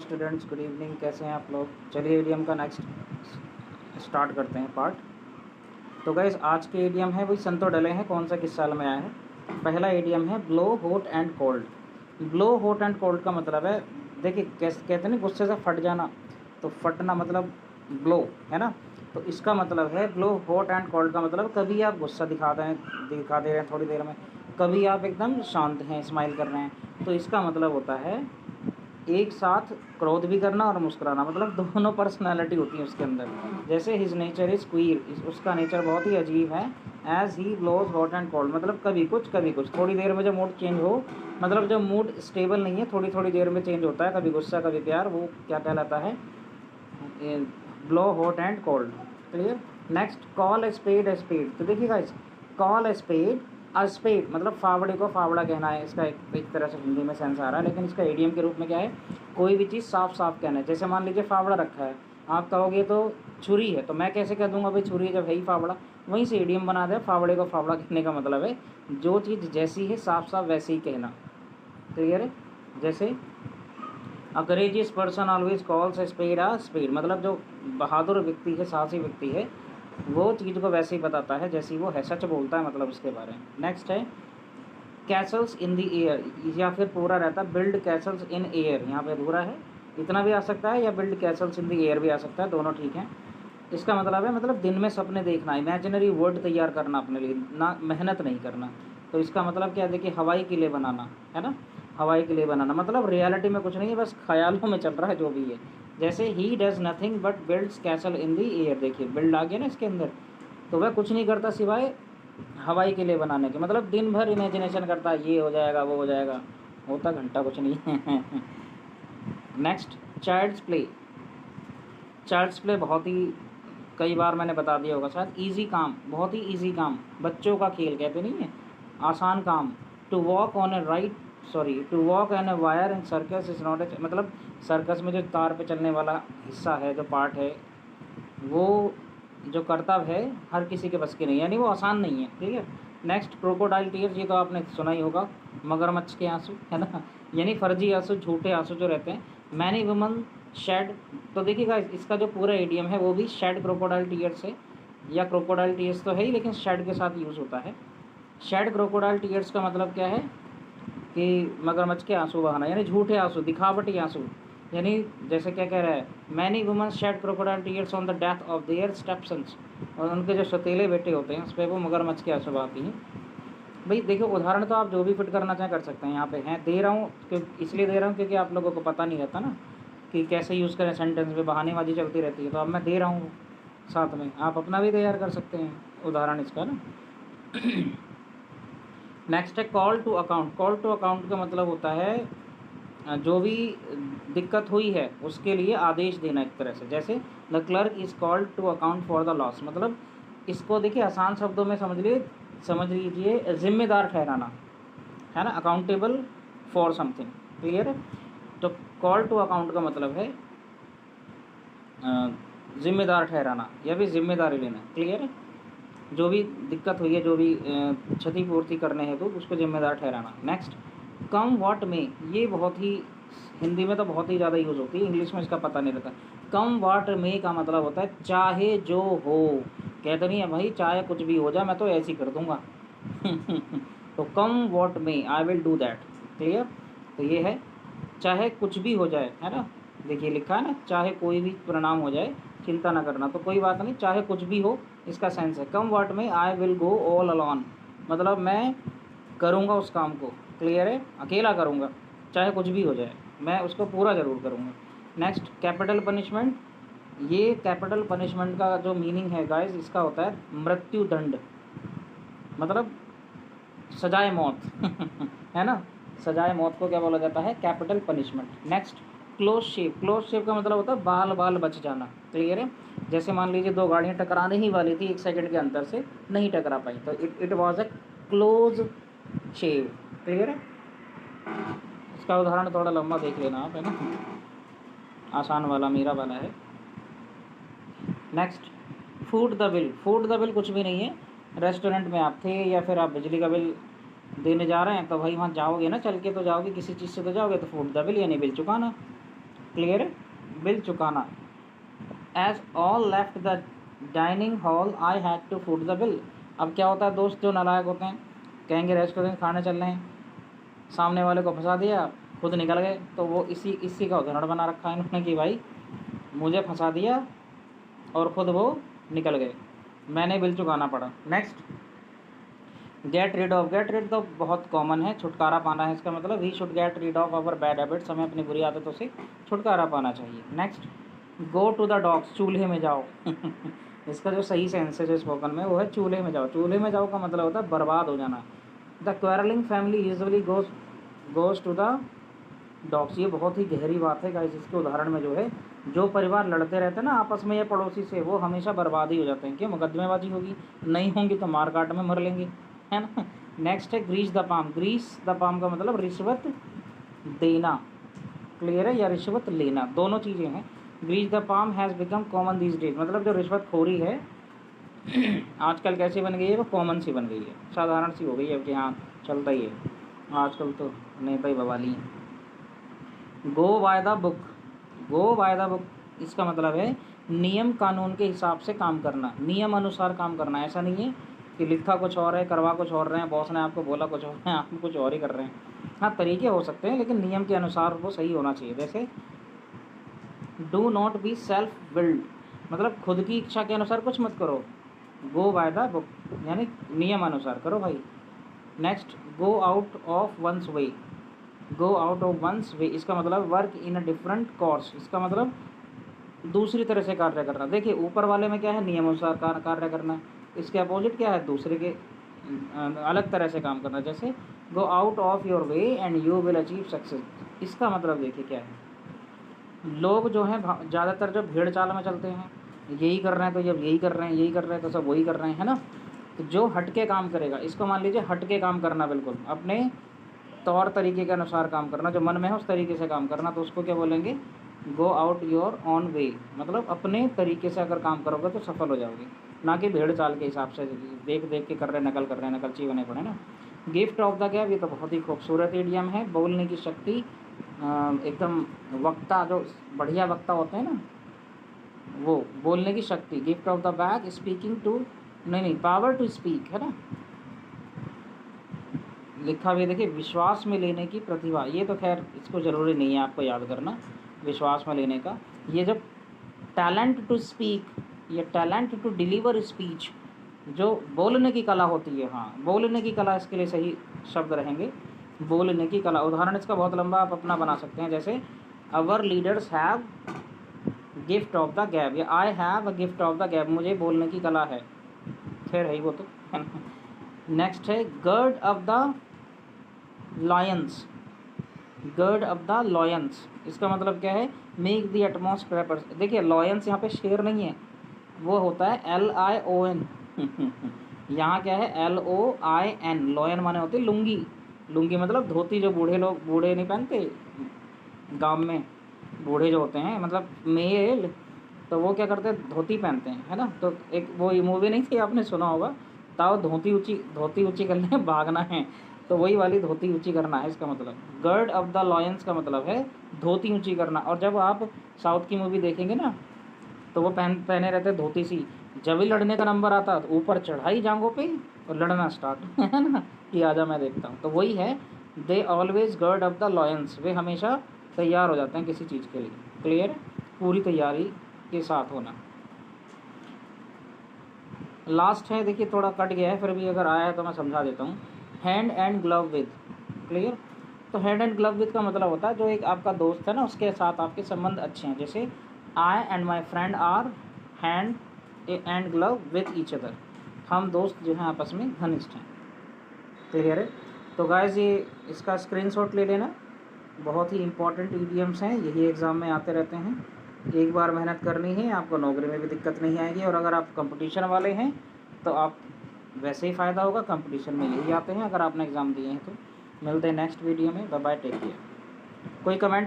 Students, good evening. कैसे हैं आप लोग? चलिए इडियम का नेक्स्ट स्टार्ट करते हैं पार्ट। तो गाइस, आज के इडियम है वही संतो डले हैं, कौन सा किस साल में आया है। पहला इडियम है blow hot and cold. Blow hot and cold का मतलब है, देखिए कैसे कहते हैं ना, गुस्से से फट जाना। तो फटना मतलब ब्लो है ना। तो इसका मतलब है ब्लो हॉट एंड कोल्ड का मतलब कभी आप गुस्सा दिखा दे रहे हैं थोड़ी देर में, कभी आप एकदम शांत हैं, स्माइल कर रहे हैं। तो इसका मतलब होता है एक साथ क्रोध भी करना और मुस्कुराना, मतलब दोनों पर्सनालिटी होती है उसके अंदर। जैसे हिज नेचर इज़ क्वीर, उसका नेचर बहुत ही अजीब है। As he blows hot and cold, मतलब कभी कुछ थोड़ी देर में जब मूड चेंज हो, मतलब जब मूड स्टेबल नहीं है, थोड़ी थोड़ी देर में चेंज होता है, कभी गुस्सा कभी प्यार, वो क्या कहलाता है? Blow hot and cold. Clear. Next, call a spade. तो देखिए गाइस, कॉल ए स्पेड मतलब फावड़े को फावड़ा कहना है। इसका एक तरह से हिंदी में सेंस आ रहा है, लेकिन इसका इडियम के रूप में क्या है? कोई भी चीज़ साफ साफ कहना है। जैसे मान लीजिए फावड़ा रखा है, आप कहोगे तो छुरी है, तो मैं कैसे कह दूंगा भाई छुरी है जब है ही फावड़ा? वहीं से इडियम बना दे, फावड़े को फावड़ा कहने का मतलब है जो चीज़ जैसी है साफ साफ वैसे ही कहना। क्लियर है। जैसे a courageous person always calls a spade, मतलब जो बहादुर व्यक्ति है, साहसी व्यक्ति है, वो चीज़ को वैसे ही बताता है जैसी वो है, सच बोलता है मतलब उसके बारे में। नेक्स्ट है कैसल्स इन द एयर, या फिर पूरा रहता बिल्ड कैसल्स इन एयर, यहाँ पे अधूरा है, इतना भी आ सकता है, या build Castle's in the air भी आ सकता है, दोनों ठीक है। इसका मतलब है मतलब दिन में सपने देखना, इमेजिनरी वर्ल्ड तैयार करना अपने लिए, ना मेहनत नहीं करना। तो इसका मतलब क्या है? देखिए हवाई किले बनाना है ना, हवाई किले बनाना मतलब रियलिटी में कुछ नहीं है, बस ख्यालों में चल रहा है जो भी है। जैसे he does nothing but builds castle in the air, देखिए बिल्ड आ गया ना इसके अंदर। तो वह कुछ नहीं करता सिवाय हवाई किले बनाने के, मतलब दिन भर इमेजिनेशन करता है, ये हो जाएगा वो हो जाएगा, होता घंटा कुछ नहीं है। Next, child's play. Child's play बहुत ही कई बार मैंने बता दिया होगा शायद। ईजी काम, बहुत ही ईजी काम, बच्चों का खेल कहते नहीं है, आसान काम। To walk on to walk on a wire in circus is not a, मतलब सर्कस में जो तार पे चलने वाला हिस्सा है, जो पार्ट है, वो जो कर्तव्य है हर किसी के बस की नहीं, यानी वो आसान नहीं है। ठीक है। नेक्स्ट, क्रोकोडाइल टीयर्स, ये तो आपने सुना ही होगा, मगरमच्छ के आंसू है ना, यानी फर्जी आंसू, झूठे आंसू जो रहते हैं। Many woman shed. तो देखिएगा इसका जो पूरा एडियम है वो भी शेड क्रोकोडाइल टीयर्स है, या क्रोकोडाइल टीयर्स तो है ही, लेकिन शेड के साथ यूज़ होता है। शेड क्रोकोडाइल टीयर्स का मतलब क्या है कि मगरमच्छ के आंसू बहाना, यानी झूठे आंसू, दिखावटी आंसू। यानी जैसे क्या कह रहा है, many woman shed crocodile tears on the death of their stepsons, और उनके जो सतीले बेटे होते हैं उस पर वो मगरमच्छ के आंसू बहाती हैं। भाई देखो, उदाहरण तो आप जो भी फिट करना चाहें कर सकते हैं, यहाँ पे हैं दे रहा हूँ इसलिए दे रहा हूँ क्योंकि आप लोगों को पता नहीं रहता ना कि कैसे यूज़ करें सेंटेंस में, बहानेबाजी चलती रहती है, तो अब मैं दे रहा हूँ साथ में, आप अपना भी तैयार कर सकते हैं उदाहरण इसका ना। नेक्स्ट है call to account. Call to account का मतलब होता है जो भी दिक्कत हुई है उसके लिए आदेश देना एक तरह से। जैसे the clerk is called to account for the loss, मतलब इसको देखिए आसान शब्दों में समझ लीजिए, जिम्मेदार ठहराना है ना, अकाउंटेबल फॉर समथिंग। क्लियर है। तो कॉल टू अकाउंट का मतलब है जिम्मेदार ठहराना या फिर जिम्मेदारी लेना। क्लियर है। जो भी दिक्कत हुई है, जो भी क्षतिपूर्ति करने हैं तो उसको जिम्मेदार ठहराना। नेक्स्ट, कम व्हाट में, ये बहुत ही हिंदी में तो बहुत ही ज़्यादा यूज़ होती है, इंग्लिश में इसका पता नहीं रहता। कम व्हाट में का मतलब होता है चाहे जो हो, कहते नहीं है भाई चाहे कुछ भी हो जाए मैं तो ऐसे ही कर दूंगा। तो कम व्हाट में I will do that. Clear. तो ये है चाहे कुछ भी हो जाए, है ना, देखिए लिखा है ना, चाहे कोई भी परिणाम हो जाए चिंता ना करना, तो कोई बात नहीं, चाहे कुछ भी हो, इसका सेंस है कम व्हाट में I will go all alone, मतलब मैं करूँगा उस काम को। क्लियर है, अकेला करूँगा, चाहे कुछ भी हो जाए मैं उसको पूरा ज़रूर करूँगा। Next, capital punishment. ये कैपिटल पनिशमेंट का जो मीनिंग है गाइस, इसका होता है मृत्यु दंड, मतलब सजाए मौत। है ना, सजाए मौत को क्या बोला जाता है? Capital punishment. Next, close shape. Close shape का मतलब होता है बाल बाल बच जाना। क्लियर है। जैसे मान लीजिए दो गाड़ियाँ टकराने ही वाली थी, 1 सेकंड के अंतर से नहीं टकरा पाई, तो it was a close shave. Clear है। इसका उदाहरण थोड़ा लंबा देख लेना आप, है ना, आसान वाला मेरा वाला है। Next, food the bill. Food the bill कुछ भी नहीं है, रेस्टोरेंट में आप थे या फिर आप बिजली का बिल देने जा रहे हैं, तो भाई वहाँ जाओगे ना, चल के तो जाओगे, किसी चीज़ से तो जाओगे, तो फूड द बिल यानी बिल चुकाना। क्लियर है, बिल चुकाना। As all left the dining hall I had to foot the bill. अब क्या होता है दोस्त जो नालायक होते हैं, कहेंगे रेस्टोरेंट खाने चल रहे हैं, सामने वाले को फंसा दिया, खुद निकल गए। तो वो इसी का उदाहरण बना रखा है इन्होंने कि भाई मुझे फंसा दिया और ख़ुद वो निकल गए, मैंने बिल चुकाना पड़ा। Next, get rid of. Get rid तो बहुत कॉमन है, छुटकारा पाना है इसका मतलब। He should get rid of our bad habits, हमें अपनी बुरी आदतों से छुटकारा पाना चाहिए। Next, go to the dogs, चूल्हे में जाओ। इसका जो सही सेंस है जो स्पोकन में वो है चूल्हे में जाओ। चूल्हे में जाओ का मतलब होता है बर्बाद हो जाना। The quarrelling family usually goes to the dogs. ये बहुत ही गहरी बात है गाइस। इसके उदाहरण में जो है, जो परिवार लड़ते रहते हैं ना आपस में या पड़ोसी से, वो हमेशा बर्बाद ही हो जाते हैं। क्यों? मुकदमेबाजी होगी, नहीं होंगी तो मार काट में मर लेंगे, है ना। नेक्स्ट है grease the palm. Grease the palm का मतलब रिश्वत देना, क्लियर है, या रिश्वत लेना, दोनों चीज़ें हैं। Grease the palm has become common these days, मतलब जो रिश्वतखोरी है आजकल कैसी बन गई है, वो कॉमन सी बन गई है, साधारण सी हो गई है कि हाँ चलता ही है आजकल, तो नहीं भाई बवाली है। Go by the book. Go by the book इसका मतलब है नियम कानून के हिसाब से काम करना, नियम अनुसार काम करना। ऐसा नहीं है कि लिखा कुछ और है, करवा कुछ और रहे हैं, बॉस ने आपको बोला कुछ और है, आप कुछ और ही कर रहे हैं। हाँ तरीके हो सकते हैं लेकिन नियम के अनुसार वो सही होना चाहिए। जैसे do not be self willed, मतलब खुद की इच्छा के अनुसार कुछ मत करो। गो बाय द बुक यानी नियम अनुसार करो भाई। Next, go out of one's way. Go out of one's way इसका मतलब work in a different course, इसका मतलब दूसरी तरह से कार्य करना। देखिए ऊपर वाले में क्या है, नियम अनुसार कार्य करना, इसके अपोजिट क्या है, दूसरे के अलग तरह से काम करना। जैसे गो out of your way and you will achieve success, इसका मतलब देखिए क्या है, लोग जो हैं ज़्यादातर जो भेड़ चाल में चलते हैं, यही कर रहे हैं तो जब यही कर रहे हैं, यही कर रहे हैं तो सब वही कर रहे हैं, है ना। तो जो हटके काम करेगा, इसको मान लीजिए हटके काम करना, बिल्कुल अपने तौर तरीके के अनुसार काम करना, जो मन में है उस तरीके से काम करना, तो उसको क्या बोलेंगे, go out your on way, मतलब अपने तरीके से अगर काम करोगे तो सफल हो जाओगे, ना कि भेड़ चाल के हिसाब से देख देख के कर रहे, नकल कर रहे हैं, नकलची बने पड़े ना। गिफ्ट ऑफ द गैप, ये तो बहुत ही खूबसूरत इडियम है। बोलने की शक्ति, एकदम वक्ता, जो बढ़िया वक्ता होते हैं ना, वो बोलने की शक्ति। गिफ्ट ऑफ द बैग, स्पीकिंग टू, नहीं पावर टू स्पीक, है ना, लिखा हुआ देखिए, विश्वास में लेने की प्रतिभा। ये तो खैर इसको ज़रूरी नहीं है आपको याद करना विश्वास में लेने का। ये जब टैलेंट टू स्पीक, ये टैलेंट टू डिलीवर स्पीच, जो बोलने की कला होती है, हाँ बोलने की कला, इसके लिए सही शब्द रहेंगे बोलने की कला। उदाहरण इसका बहुत लंबा आप अपना बना सकते हैं, जैसे our leaders have gift of the gab, या I have a gift of the gab, मुझे बोलने की कला है, खैर है ही वो तो। नेक्स्ट है gird of the lions. Gird of the lions इसका मतलब क्या है, मेक द एटमोस्ट प्रेपर। देखिए लॉयंस यहाँ पे शेर नहीं है, वो होता है LION। यहाँ क्या है, LOIN, लॉयन माने होती है लुंगी। लुंगी मतलब धोती, जो बूढ़े लोग, बूढ़े नहीं पहनते गांव में, बूढ़े जो होते हैं मतलब मेल, तो वो क्या करते हैं, धोती पहनते हैं, है ना। तो एक वो मूवी नहीं थी, आपने सुना होगा, ताओ धोती ऊंची करने भागना है, तो वही वाली धोती ऊंची करना है इसका मतलब। गर्ड ऑफ द लॉयंस का मतलब है धोती ऊंची करना। और जब आप साउथ की मूवी देखेंगे ना, तो वो पहने रहते धोती सी, जब भी लड़ने का नंबर आता तो ऊपर चढ़ाई जांघों पे और लड़ना स्टार्ट, है ना, कि आजा मैं देखता हूँ। तो वही है, they always gird of the lions, वे हमेशा तैयार हो जाते हैं किसी चीज़ के लिए। क्लियर, पूरी तैयारी के साथ होना। लास्ट है, देखिए थोड़ा कट गया है, फिर भी अगर आया है तो मैं समझा देता हूँ। Hand and glove with. Clear, तो हैंड एंड ग्लव विद का मतलब होता है जो एक आपका दोस्त है ना, उसके साथ आपके संबंध अच्छे हैं। जैसे I and my friend are hand and glove with each other, हम दोस्त जो हैं आपस में घनिष्ठ हैं। क्लियर है, तो गाइस ये इसका स्क्रीनशॉट ले लेना, बहुत ही इंपॉर्टेंट ईडियम्स हैं, यही एग्ज़ाम में आते रहते हैं। एक बार मेहनत करनी है, आपको नौकरी में भी दिक्कत नहीं आएगी। और अगर आप कंपटीशन वाले हैं तो आप वैसे ही फ़ायदा होगा, कंपटीशन में यही आते हैं अगर आपने एग्ज़ाम दिए हैं तो। मिलते हैं नेक्स्ट वीडियो में, बाय बाय, टेक केयर। कोई कमेंट